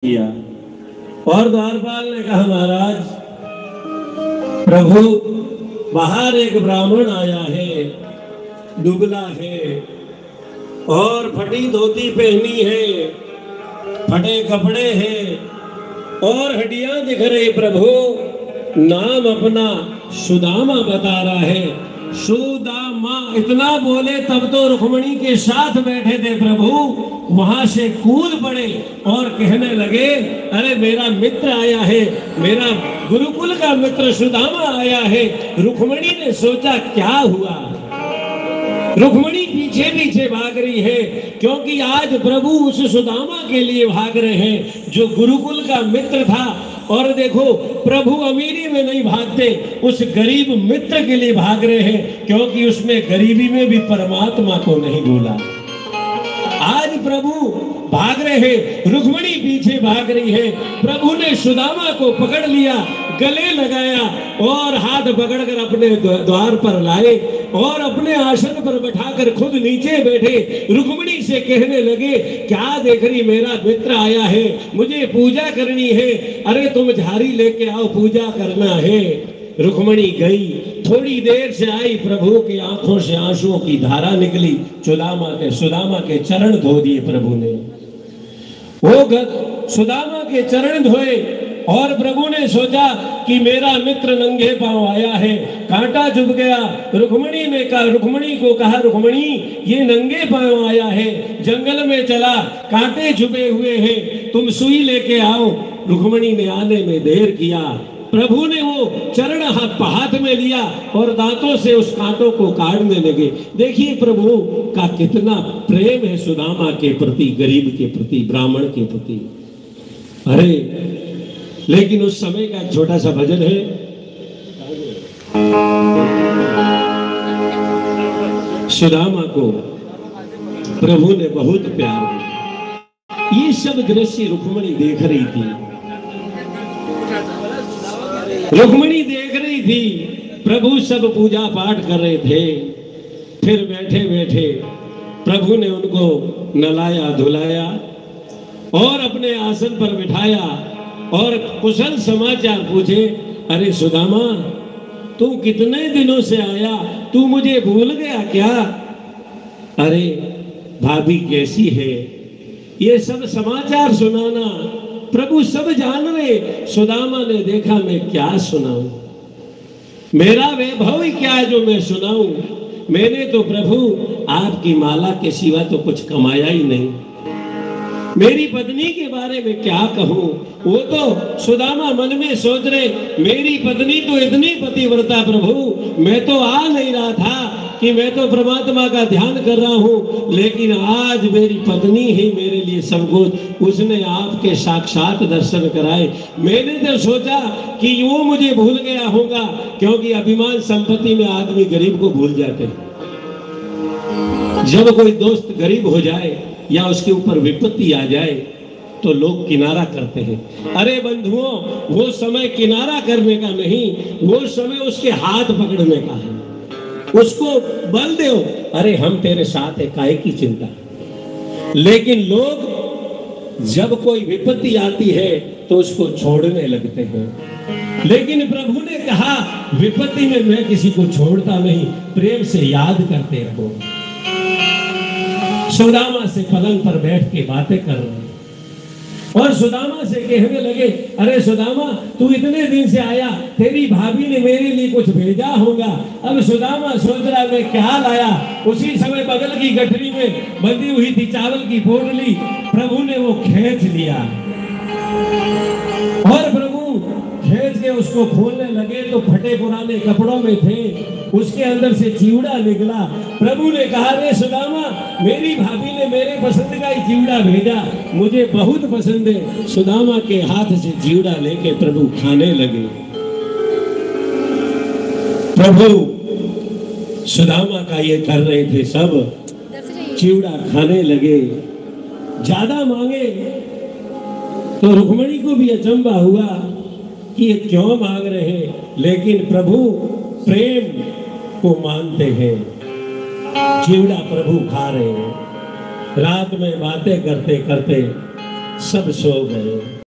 किया और द्वारपाल ने कहा, महाराज प्रभु बाहर एक ब्राह्मण आया है, दुबला है और फटी धोती पहनी है, फटे कपड़े हैं और हड्डियां दिख रही। प्रभु नाम अपना सुदामा बता रहा है। सुदामा इतना बोले तब तो रुक्मणी के साथ बैठे थे प्रभु वहां से कूद पड़े और कहने लगे, अरे मेरा मित्र आया है, मेरा गुरुकुल का मित्र सुदामा आया है। रुक्मणी ने सोचा क्या हुआ। रुक्मणी पीछे पीछे भाग रही है क्योंकि आज प्रभु उस सुदामा के लिए भाग रहे हैं जो गुरुकुल का मित्र था। और देखो प्रभु अमीरी में नहीं भागते, उस गरीब मित्र के लिए भाग रहे हैं क्योंकि उसने गरीबी में भी परमात्मा को नहीं भूला। आज प्रभु भाग रहे हैं, रुक्मणी पीछे भाग रही है। प्रभु ने सुदामा को पकड़ लिया, गले लगाया और हाथ पकड़कर अपने द्वार पर लाए और अपने आसन पर बैठाकर खुद नीचे बैठे। रुक्मणी से कहने लगे, क्या देख रही, मेरा मित्र आया है, मुझे पूजा करनी है। अरे तुम झाड़ी लेके आओ, पूजा करना है। रुक्मणी गई, थोड़ी देर से आई, प्रभु की आंखों से आंसुओं की धारा निकली। सुदामा के चरण धो दिए प्रभु ने। वो सुदामा के चरण धोए और प्रभु ने सोचा कि मेरा मित्र नंगे पांव आया है, कांटा चुभ गया। रुक्मणी को कहा, रुक्मणी ये नंगे पांव आया है, जंगल में चला, कांटे चुभे हुए हैं, तुम सुई लेके आओ। रुक्मणी ने आने में देर किया। प्रभु ने वो चरण हाथ में लिया और दांतों से उस कांटों को काटने लगे। देखिए प्रभु का कितना प्रेम है सुदामा के प्रति, गरीब के प्रति, ब्राह्मण के प्रति। अरे लेकिन उस समय का छोटा सा भजन है, सुदामा को प्रभु ने बहुत प्यार दिया। ये सब दृश्य रुक्मणी देख रही थी। रुक्मणी देख रही थी, प्रभु सब पूजा पाठ कर रहे थे। फिर बैठे बैठे प्रभु ने उनको नलाया धुलाया और अपने आसन पर बिठाया और कुशल समाचार पूछे। अरे सुदामा, तू कितने दिनों से आया, तू मुझे भूल गया क्या? अरे भाभी कैसी है, ये सब समाचार सुनाना। प्रभु सब जान रहे। सुदामा ने देखा, मैं क्या सुनाऊं, मेरा वैभव ही क्या है जो मैं सुनाऊं। मैंने तो प्रभु आपकी माला के सिवा तो कुछ कमाया ही नहीं। मेरी पत्नी के बारे में क्या कहूं। वो तो सुदामा मन में सोच रहे, मेरी पत्नी तो इतनी पतिव्रता प्रभु, मैं तो आ नहीं रहा था कि मैं तो परमात्मा का ध्यान कर रहा हूं, लेकिन आज मेरी पत्नी ही मेरे लिए सब कुछ, उसने आपके साक्षात दर्शन कराए। मैंने तो सोचा कि वो मुझे भूल गया होगा, क्योंकि अभिमान संपत्ति में आदमी गरीब को भूल जाते हैं। जब कोई दोस्त गरीब हो जाए या उसके ऊपर विपत्ति आ जाए तो लोग किनारा करते हैं। अरे बंधुओं, वो समय किनारा करने का नहीं, वो समय उसके हाथ पकड़ने का है, उसको बल दो। अरे हम तेरे साथ है, काहे की चिंता। लेकिन लोग जब कोई विपत्ति आती है तो उसको छोड़ने लगते हैं। लेकिन प्रभु ने कहा, विपत्ति में मैं किसी को छोड़ता नहीं, प्रेम से याद करते रहो। सुदामा से पलंग पर बैठ के बातें कर रहे और सुदामा से कहने लगे, अरे सुदामा, तू इतने दिन से आया, तेरी भाभी ने मेरे लिए कुछ भेजा होगा। अब सुदामा सोच रहा, मैं क्या लाया। उसी समय बगल की गठरी में बंधी हुई थी चावल की पोटली, प्रभु ने वो खींच लिया और प्रभु खींच के उसको खोलने लगे तो फटे पुराने कपड़ों में थे, उसके अंदर से चिवड़ा निकला। प्रभु ने कहा, रे सुदामा, मेरी भाभी ने मेरे पसंद का ही चिवड़ा भेजा, मुझे बहुत पसंद है। सुदामा के हाथ से चिवड़ा लेके प्रभु खाने लगे। प्रभु सुदामा का ये कर रहे थे, सब चिवड़ा खाने लगे। ज्यादा मांगे तो रुक्मणी को भी अचंभा हुआ कि ये क्यों मांग रहे हैं, लेकिन प्रभु प्रेम को मानते हैं। चिवड़ा प्रभु खा रहे हैं। रात में बातें करते करते सब सो गए।